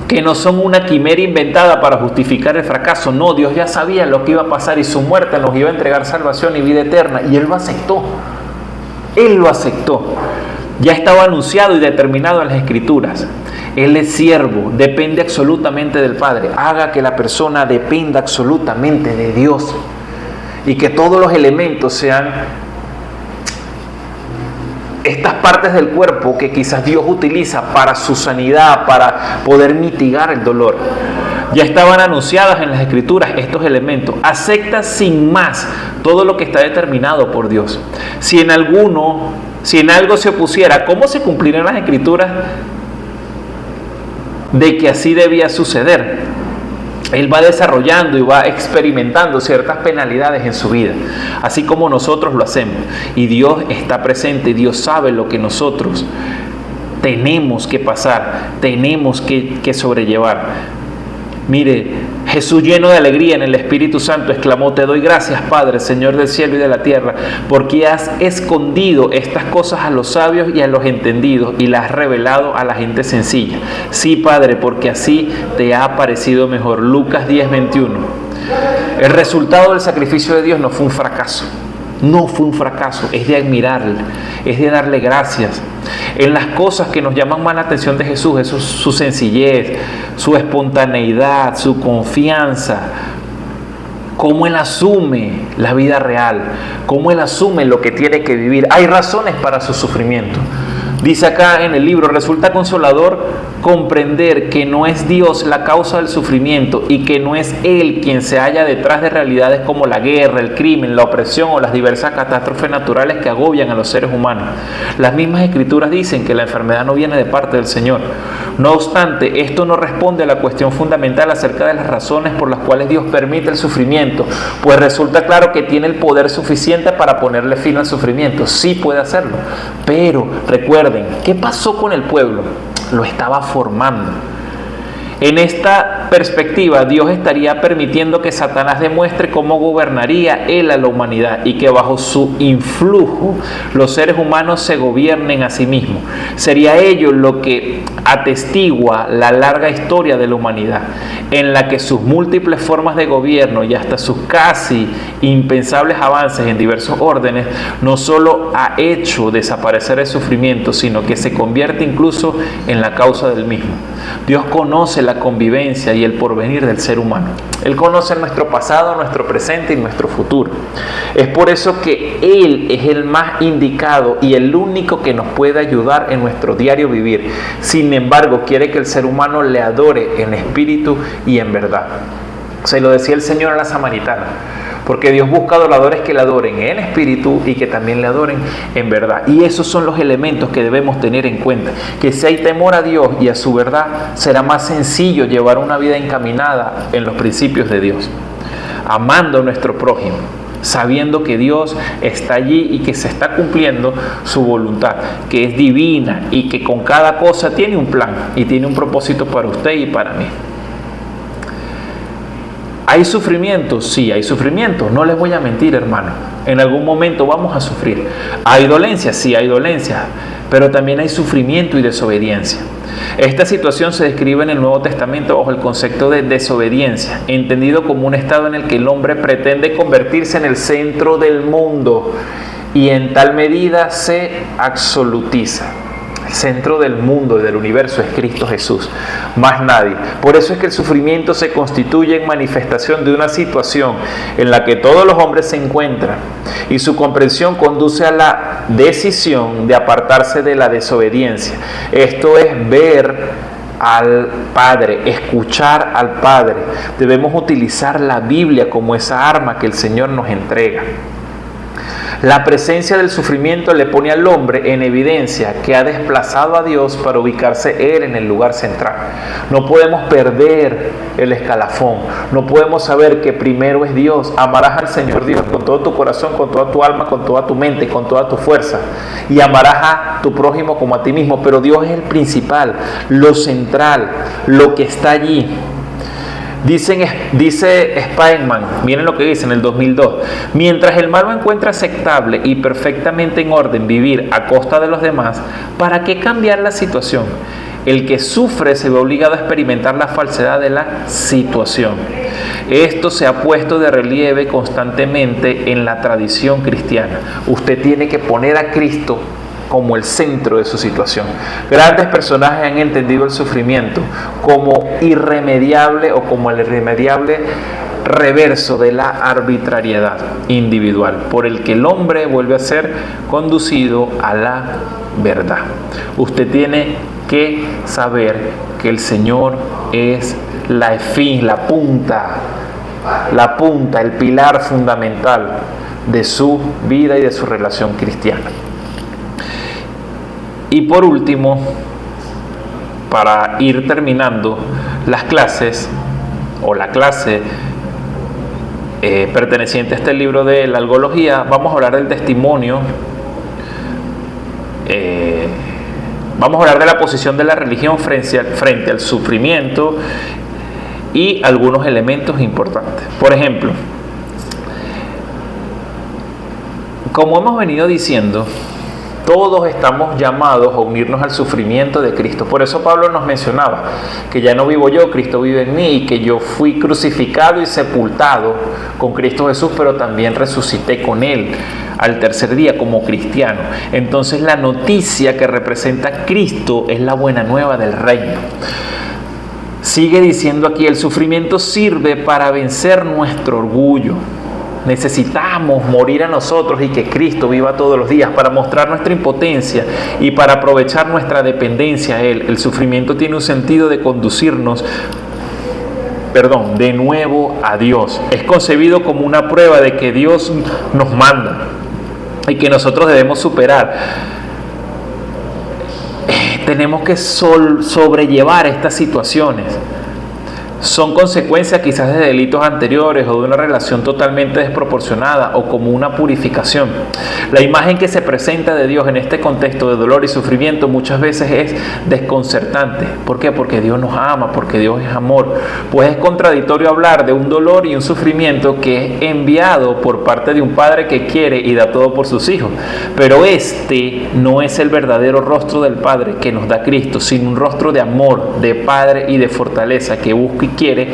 S1: que no son una quimera inventada para justificar el fracaso. No, Dios ya sabía lo que iba a pasar y su muerte nos iba a entregar salvación y vida eterna. Y Él lo aceptó. Él lo aceptó. Ya estaba anunciado y determinado en las Escrituras. Él es siervo, depende absolutamente del Padre. Haga que la persona dependa absolutamente de Dios. Y que todos los elementos sean estas partes del cuerpo que quizás Dios utiliza para su sanidad, para poder mitigar el dolor. Ya estaban anunciadas en las Escrituras estos elementos. Acepta sin más todo lo que está determinado por Dios. Si en algo se opusiera, ¿cómo se cumplirán las Escrituras de que así debía suceder? Él va desarrollando y va experimentando ciertas penalidades en su vida, así como nosotros lo hacemos. Y Dios está presente, Dios sabe lo que nosotros tenemos que pasar, tenemos que sobrellevar. Mire, Jesús, lleno de alegría en el Espíritu Santo, exclamó: te doy gracias, Padre, Señor del cielo y de la tierra, porque has escondido estas cosas a los sabios y a los entendidos y las has revelado a la gente sencilla. Sí, Padre, porque así te ha parecido mejor. Lucas 10:21. El resultado del sacrificio de Dios no fue un fracaso. No fue un fracaso, es de admirarle, es de darle gracias. En las cosas que nos llaman más la atención de Jesús, su sencillez, su espontaneidad, su confianza, cómo Él asume la vida real, cómo Él asume lo que tiene que vivir. Hay razones para su sufrimiento. Dice acá en el libro: resulta consolador comprender que no es Dios la causa del sufrimiento y que no es Él quien se halla detrás de realidades como la guerra, el crimen, la opresión o las diversas catástrofes naturales que agobian a los seres humanos. Las mismas Escrituras dicen que la enfermedad no viene de parte del Señor. No obstante, esto no responde a la cuestión fundamental acerca de las razones por las cuales Dios permite el sufrimiento, pues resulta claro que tiene el poder suficiente para ponerle fin al sufrimiento. Sí puede hacerlo, pero recuerden, ¿qué pasó con el pueblo? Lo estaba formando. En esta perspectiva, Dios estaría permitiendo que Satanás demuestre cómo gobernaría Él a la humanidad y que bajo su influjo los seres humanos se gobiernen a sí mismos. Sería ello lo que atestigua la larga historia de la humanidad, en la que sus múltiples formas de gobierno y hasta sus casi impensables avances en diversos órdenes no solo ha hecho desaparecer el sufrimiento, sino que se convierte incluso en la causa del mismo. Dios conoce la convivencia y el porvenir del ser humano. Él conoce nuestro pasado, nuestro presente y nuestro futuro. Es por eso que Él es el más indicado y el único que nos puede ayudar en nuestro diario vivir. Sin embargo, quiere que el ser humano le adore en espíritu y en verdad. Se lo decía el Señor a la samaritana, porque Dios busca adoradores que le adoren en espíritu y que también le adoren en verdad. Y esos son los elementos que debemos tener en cuenta, que si hay temor a Dios y a su verdad, será más sencillo llevar una vida encaminada en los principios de Dios, amando a nuestro prójimo, sabiendo que Dios está allí y que se está cumpliendo su voluntad, que es divina y que con cada cosa tiene un plan y tiene un propósito para usted y para mí. ¿Hay sufrimiento? Sí, hay sufrimiento. No les voy a mentir, hermano. En algún momento vamos a sufrir. ¿Hay dolencia? Sí, hay dolencia. Pero también hay sufrimiento y desobediencia. Esta situación se describe en el Nuevo Testamento bajo el concepto de desobediencia, entendido como un estado en el que el hombre pretende convertirse en el centro del mundo y en tal medida se absolutiza. El centro del mundo y del universo es Cristo Jesús, más nadie. Por eso es que el sufrimiento se constituye en manifestación de una situación en la que todos los hombres se encuentran y su comprensión conduce a la decisión de apartarse de la desobediencia. Esto es ver al Padre, escuchar al Padre. Debemos utilizar la Biblia como esa arma que el Señor nos entrega. La presencia del sufrimiento le pone al hombre en evidencia que ha desplazado a Dios para ubicarse Él en el lugar central. No podemos perder el escalafón, no podemos saber que primero es Dios. Amarás al Señor Dios con todo tu corazón, con toda tu alma, con toda tu mente, con toda tu fuerza, y amarás a tu prójimo como a ti mismo, pero Dios es el principal, lo central, lo que está allí. Dice Spikeman, miren lo que dice en el 2002: mientras el malo encuentra aceptable y perfectamente en orden vivir a costa de los demás, ¿para qué cambiar la situación? El que sufre se ve obligado a experimentar la falsedad de la situación. Esto se ha puesto de relieve constantemente en la tradición cristiana. Usted tiene que poner a Cristo como el centro de su situación. Grandes personajes han entendido el sufrimiento como irremediable o como el irremediable reverso de la arbitrariedad individual, por el que el hombre vuelve a ser conducido a la verdad. Usted tiene que saber que el Señor es la punta, el pilar fundamental de su vida y de su relación cristiana. Y por último, para ir terminando las clases, o la clase perteneciente a este libro de la algología, vamos a hablar del testimonio, vamos a hablar de la posición de la religión frente al sufrimiento y algunos elementos importantes. Por ejemplo, como hemos venido diciendo, todos estamos llamados a unirnos al sufrimiento de Cristo. Por eso Pablo nos mencionaba que ya no vivo yo, Cristo vive en mí, y que yo fui crucificado y sepultado con Cristo Jesús, pero también resucité con Él al tercer día como cristiano. Entonces la noticia que representa Cristo es la buena nueva del reino. Sigue diciendo aquí: el sufrimiento sirve para vencer nuestro orgullo. Necesitamos morir a nosotros y que Cristo viva todos los días para mostrar nuestra impotencia y para aprovechar nuestra dependencia a Él. El sufrimiento tiene un sentido de conducirnos, de nuevo a Dios. Es concebido como una prueba de que Dios nos manda y que nosotros debemos superar. Tenemos que sobrellevar estas situaciones. Son consecuencias quizás de delitos anteriores o de una relación totalmente desproporcionada o como una purificación. La imagen que se presenta de Dios en este contexto de dolor y sufrimiento muchas veces es desconcertante. ¿Por qué? Porque Dios nos ama, porque Dios es amor. Pues es contradictorio hablar de un dolor y un sufrimiento que es enviado por parte de un padre que quiere y da todo por sus hijos. Pero este no es el verdadero rostro del Padre que nos da Cristo, sino un rostro de amor, de Padre y de fortaleza que busca y quiere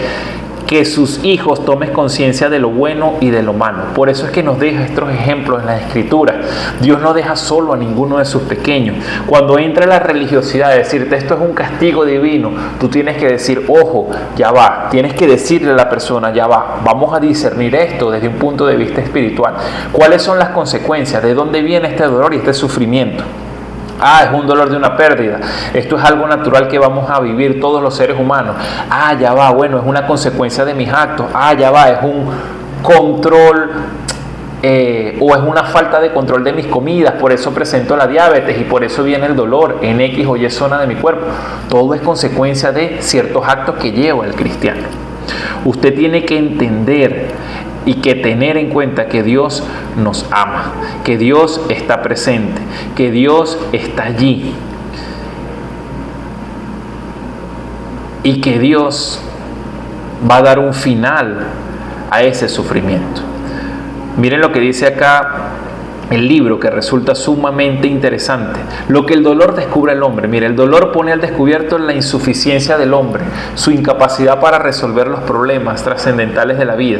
S1: que sus hijos tomen conciencia de lo bueno y de lo malo. Por eso es que nos deja estos ejemplos en la Escritura. Dios no deja solo a ninguno de sus pequeños. Cuando entra la religiosidad, decirte esto es un castigo divino, tú tienes que decir, ojo, ya va. Tienes que decirle a la persona, ya va, vamos a discernir esto desde un punto de vista espiritual. ¿Cuáles son las consecuencias? ¿De dónde viene este dolor y este sufrimiento? Es un dolor de una pérdida. Esto es algo natural que vamos a vivir todos los seres humanos. Ya va, bueno, es una consecuencia de mis actos. Ya va, es un control o es una falta de control de mis comidas, por eso presento la diabetes y por eso viene el dolor en X o Y zona de mi cuerpo. Todo es consecuencia de ciertos actos que lleva el cristiano. Usted tiene que entender y que tener en cuenta que Dios nos ama, que Dios está presente, que Dios está allí y que Dios va a dar un final a ese sufrimiento. Miren lo que dice acá el libro, que resulta sumamente interesante. Lo que el dolor descubre al hombre. Mire, el dolor pone al descubierto la insuficiencia del hombre, su incapacidad para resolver los problemas trascendentales de la vida.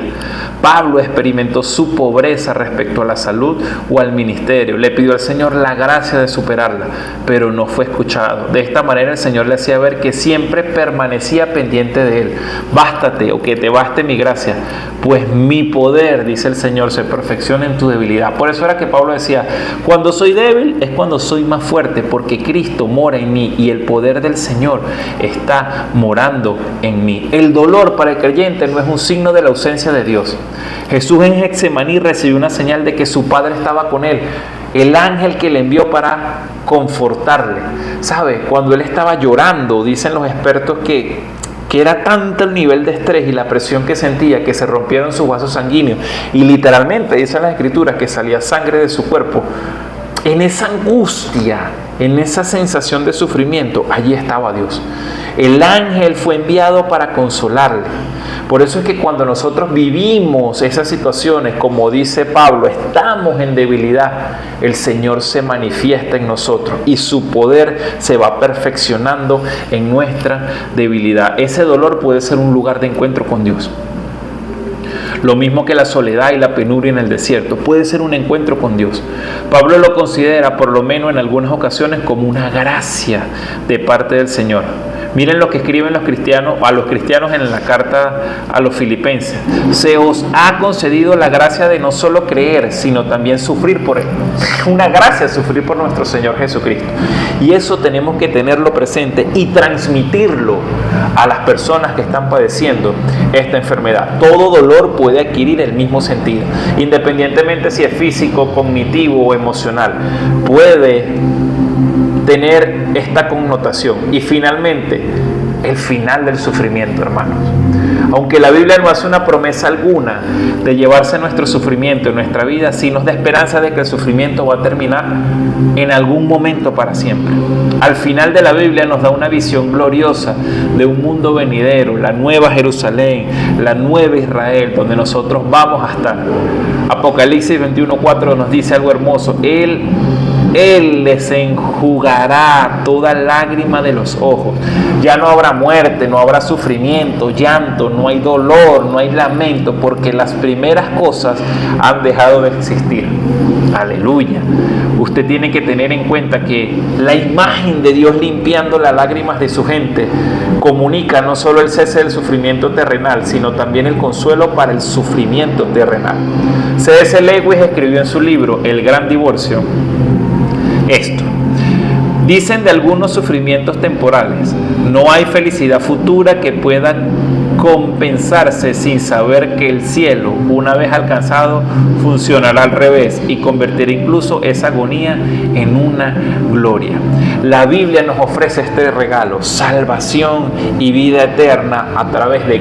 S1: Pablo experimentó su pobreza respecto a la salud o al ministerio. Le pidió al Señor la gracia de superarla, pero no fue escuchado. De esta manera el Señor le hacía ver que siempre permanecía pendiente de él. Bástate, o que te baste mi gracia, pues mi poder, dice el Señor, se perfecciona en tu debilidad. Por eso era que Pablo decía, cuando soy débil es cuando soy más fuerte, porque Cristo mora en mí y el poder del Señor está morando en mí. El dolor para el creyente no es un signo de la ausencia de Dios. Jesús en Getsemaní recibió una señal de que su Padre estaba con él. El ángel que le envió para confortarle. ¿Sabe? Cuando él estaba llorando, dicen los expertos que era tanto el nivel de estrés y la presión que sentía que se rompieron sus vasos sanguíneos y literalmente dicen las escrituras que salía sangre de su cuerpo. En esa angustia, en esa sensación de sufrimiento, allí estaba Dios. El ángel fue enviado para consolarle. Por eso es que cuando nosotros vivimos esas situaciones, como dice Pablo, estamos en debilidad, el Señor se manifiesta en nosotros y su poder se va perfeccionando en nuestra debilidad. Ese dolor puede ser un lugar de encuentro con Dios. Lo mismo que la soledad y la penuria en el desierto, puede ser un encuentro con Dios. Pablo lo considera, por lo menos en algunas ocasiones, como una gracia de parte del Señor. Miren lo que escriben los cristianos, a los cristianos en la carta a los filipenses. Se os ha concedido la gracia de no solo creer, sino también sufrir por él. Una gracia sufrir por nuestro Señor Jesucristo. Y eso tenemos que tenerlo presente y transmitirlo a las personas que están padeciendo esta enfermedad. Todo dolor puede adquirir el mismo sentido, independientemente si es físico, cognitivo o emocional. Puede tener esta connotación. Y finalmente, el final del sufrimiento, hermanos. Aunque la Biblia no hace una promesa alguna de llevarse nuestro sufrimiento en nuestra vida, sí nos da esperanza de que el sufrimiento va a terminar en algún momento para siempre. Al final de la Biblia nos da una visión gloriosa de un mundo venidero, la nueva Jerusalén, la nueva Israel, donde nosotros vamos a estar. Apocalipsis 21:4 nos dice algo hermoso. Él les enjugará toda lágrima de los ojos. Ya no habrá muerte, no habrá sufrimiento, llanto, no hay dolor, no hay lamento, porque las primeras cosas han dejado de existir. Aleluya. Usted tiene que tener en cuenta que la imagen de Dios limpiando las lágrimas de su gente comunica no solo el cese del sufrimiento terrenal, sino también el consuelo para el sufrimiento terrenal. C.S. Lewis escribió en su libro El Gran Divorcio esto: dicen de algunos sufrimientos temporales, no hay felicidad futura que pueda compensarse sin saber que el cielo, una vez alcanzado, funcionará al revés y convertirá incluso esa agonía en una gloria. La Biblia nos ofrece este regalo, salvación y vida eterna a través de